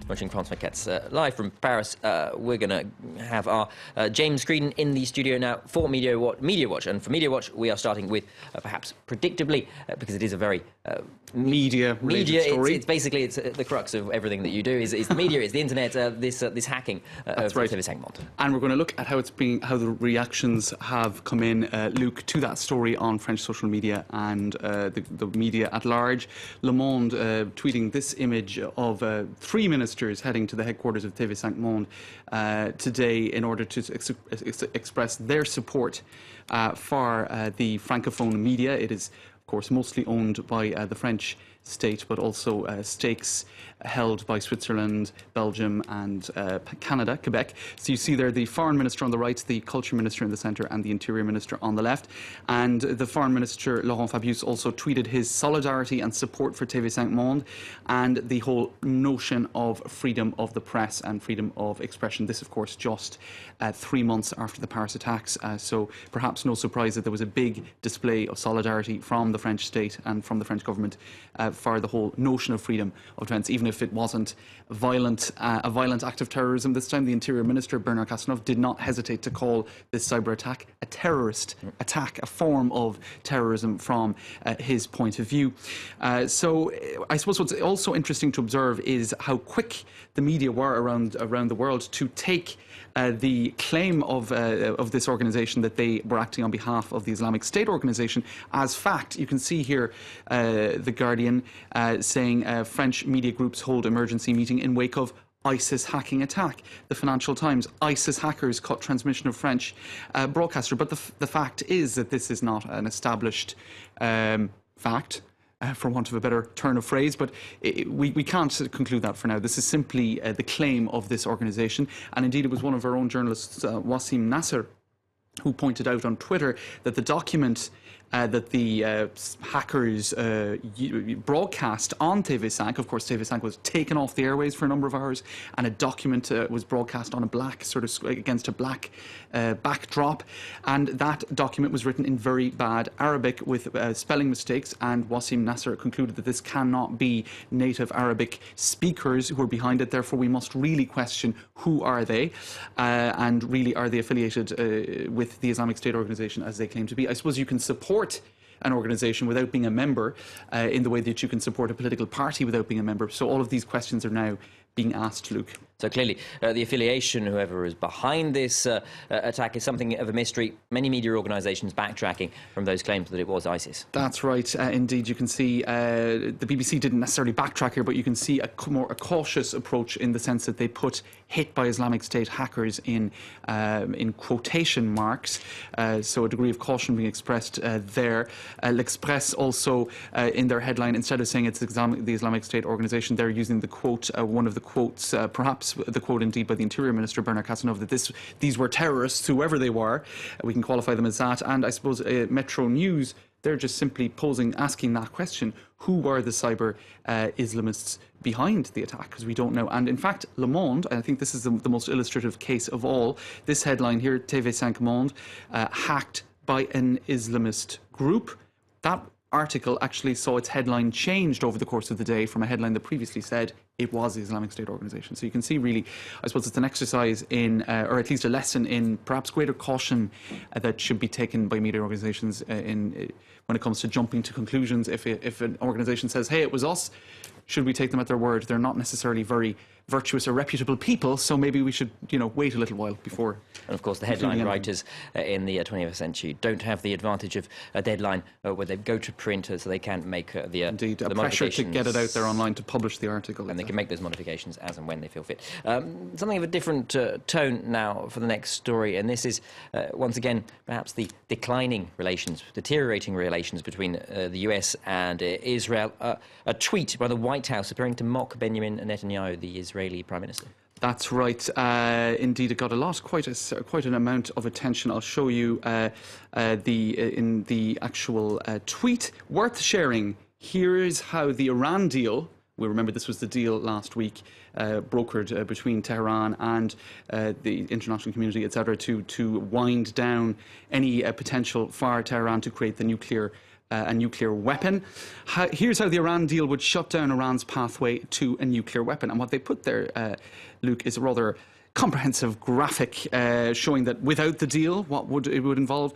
Watching France 24 live from Paris. We're going to have our James Creedon in the studio now for MEDIAWATCH. And for MEDIAWATCH, we are starting with, perhaps predictably, because it is a very media story. It's basically the crux of everything that you do is the media, is the internet, this hacking of TV5 Monde. And we're going to look at how the reactions have come in, Luke, to that story on French social media and the media at large. Le Monde tweeting this image of 3 ministers heading to the headquarters of TV5 Monde today in order to express their support for the francophone media. It is, of course, mostly owned by the French state, but also stakes held by Switzerland, Belgium and Canada, Quebec. So you see there the foreign minister on the right, the culture minister in the centre and the interior minister on the left. And the foreign minister, Laurent Fabius, also tweeted his solidarity and support for TV5 Monde and the whole notion of freedom of the press and freedom of expression. This, of course, just 3 months after the Paris attacks. So perhaps no surprise that there was a big display of solidarity from the French state and from the French government for the whole notion of freedom of defence, even if it wasn't a violent act of terrorism. This time the Interior Minister, Bernard Cazeneuve, did not hesitate to call this cyber attack a terrorist attack, a form of terrorism from his point of view. So I suppose what's also interesting to observe is how quick the media were around the world to take the claim of this organisation that they were acting on behalf of the Islamic State organisation as fact. You can see here The Guardian saying French media groups hold emergency meeting in wake of ISIS hacking attack. The Financial Times, ISIS hackers cut transmission of French broadcaster. But the fact is that this is not an established fact, for want of a better turn of phrase, but we can't conclude that for now. This is simply the claim of this organisation. And indeed, it was one of our own journalists, Wassim Nasser, who pointed out on Twitter that the document that the hackers broadcast on TV5, of course TV5 was taken off the airways for a number of hours, and a document was broadcast on a black, against a black backdrop, and that document was written in very bad Arabic with spelling mistakes, and Wassim Nasser concluded that this cannot be native Arabic speakers who are behind it. Therefore we must really question who are they, and really are they affiliated with the Islamic State organisation as they claim to be. I suppose you can support an organisation without being a member in the way that you can support a political party without being a member. So all of these questions are now being asked, Luke. So clearly, the affiliation, whoever is behind this attack, is something of a mystery. Many media organisations backtracking from those claims that it was ISIS. That's right. Indeed, you can see the BBC didn't necessarily backtrack here, but you can see a cautious approach in the sense that they put "hit by Islamic State hackers" in quotation marks. So a degree of caution being expressed there. L'Express also, in their headline, instead of saying it's the Islamic State organisation, they're using the quote, one of the quotes, perhaps the quote indeed by the Interior Minister, Bernard Cazeneuve, that these were terrorists, whoever they were. We can qualify them as that. And I suppose Metro News, they're just simply asking that question: who were the cyber Islamists behind the attack? Because we don't know. And in fact, Le Monde, and I think this is the most illustrative case of all, this headline here, TV5 Monde, hacked by an Islamist group. That article actually saw its headline changed over the course of the day from a headline that previously said it was the Islamic State organisation. So you can see, really, I suppose it's an exercise in, or at least a lesson in perhaps greater caution that should be taken by media organisations when it comes to jumping to conclusions. If an organisation says, hey, it was us, should we take them at their word? They're not necessarily very virtuous or reputable people, so maybe we should, wait a little while before. And of course, the headline writers in the 21st century don't have the advantage of a deadline where they go to print, so they can't make the indeed a pressure to get it out there online to publish the article, and they can make those modifications as and when they feel fit. Something of a different tone now for the next story, and this is once again perhaps the deteriorating relations between the US and Israel. A tweet by the White House appearing to mock Binyamin Netanyahu, the Israeli Prime Minister. That's right. Indeed, it got quite an amount of attention. I'll show you in the actual tweet. Worth sharing. Here is how the Iran deal, we remember this was the deal last week, brokered between Tehran and the international community, etc., to wind down any potential for Tehran to create the nuclear a nuclear weapon. Here's how the Iran deal would shut down Iran's pathway to a nuclear weapon. And what they put there, Luke, is a rather comprehensive graphic showing that without the deal, it would involve,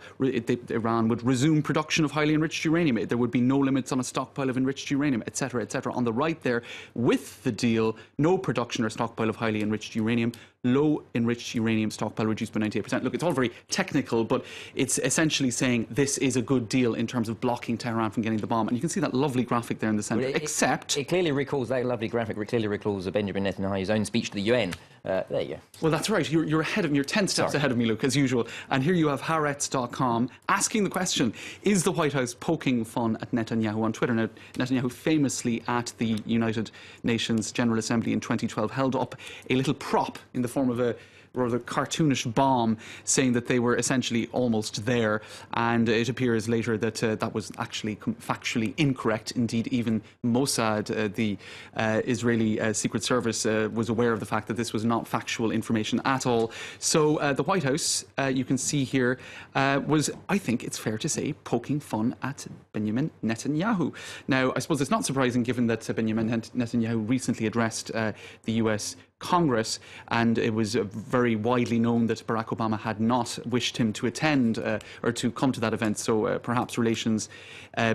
Iran would resume production of highly enriched uranium. There would be no limits on a stockpile of enriched uranium, etc., etc. On the right there, with the deal, no production or stockpile of highly enriched uranium, low enriched uranium stockpile reduced by 98%. Look, it's all very technical, but it's essentially saying this is a good deal in terms of blocking Tehran from getting the bomb. And you can see that lovely graphic there in the centre, except... It clearly recalls, that lovely graphic clearly recalls Benjamin Netanyahu's own speech to the UN. There you go. Well, that's right. You're ahead of me. You're 10 steps ahead of me, Luke, as usual. And here you have Haaretz.com asking the question, is the White House poking fun at Netanyahu on Twitter? Now, Netanyahu famously at the United Nations General Assembly in 2012 held up a little prop in the form of a rather cartoonish bomb, saying that they were essentially almost there. And it appears later that that was actually factually incorrect. Indeed, even Mossad, the Israeli Secret Service, was aware of the fact that this was not factual information at all. So the White House, you can see here, was, I think it's fair to say, poking fun at Binyamin Netanyahu. Now, I suppose it's not surprising given that Binyamin Netanyahu recently addressed the US Congress, and it was very widely known that Barack Obama had not wished him to attend or to come to that event. So perhaps relations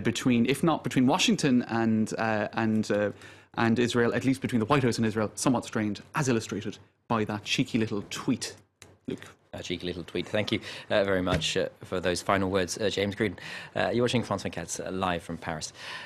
between, if not between Washington and Israel, at least between the White House and Israel, somewhat strained, as illustrated by that cheeky little tweet. Luke. A cheeky little tweet. Thank you very much for those final words, James Green. You're watching France 24 live from Paris.